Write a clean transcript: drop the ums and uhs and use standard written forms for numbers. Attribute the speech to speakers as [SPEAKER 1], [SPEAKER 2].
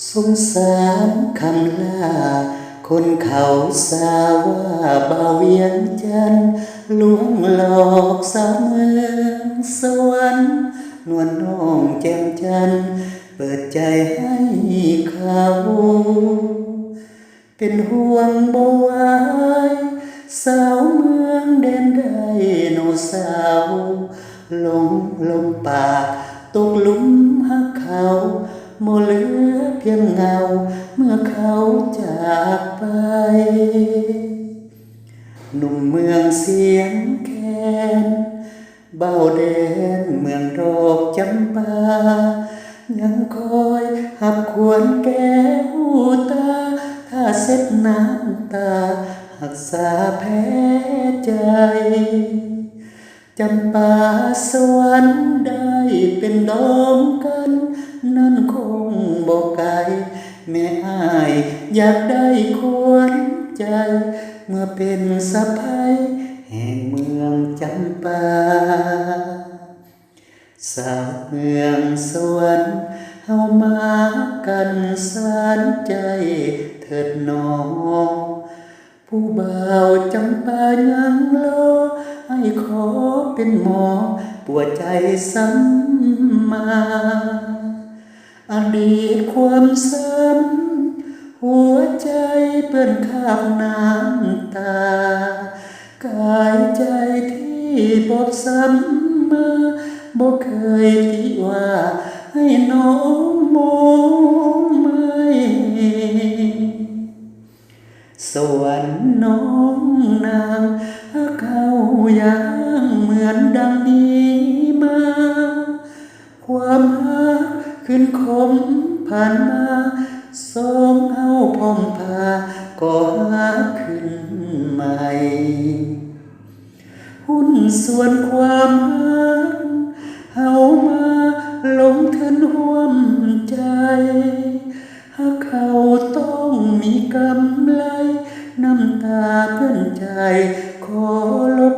[SPEAKER 1] สงสารคำลาคนเขาสาว่าบ่าวเวียงจันทน์ลวงหลอกสาวเมืองสวรรค์นวลน้องแจ่มจันทร์เปิดใจให้เขาเป็นห่วงบ่ไหวสาวเมืองแดนใดโนสาวหลงลมปากตกหลุมหักเขาบ่เหลือเพียงเงาเมื่อเขาจากไปหนุ่มเมืองเสียงแคนเบาแดนเมืองดอกจำปายังคอยหักควรแก้วตาถ้าเส็ดน้ำตาหักษาแพ้ใจจำปาสวรรค์ได้เป็นดองกันนั่นคงบ่ไกลแม่อ้ายอยากได้ควรใจเมื่อเป็นสะใภ้แห่งเมืองจำปาสาวเมืองสวรรค์เฮามากันสานใจเถิดหนอผู้บ่าวจำปายังรอให้ขอเป็นหมอปวดใจซ้ำมาอดีตความซ้ำหัวใจเปื้อนคราบน้ำตากายใจที่บอบซ้ำมาบ่เคยที่ว่าให้น้องมองไม่สวรรค์น้องนางเขายังเหมือนดังนี้มาความหักขึ้นคมผ่านมาสองเฮาพร้อมพาก็หักขึ้นใหม่หุ้นส่วนความหักเฮามาลงทุนร่วมใจหากเขาต้องมีกำไรน้ำตาเพื่อนใจขอลบ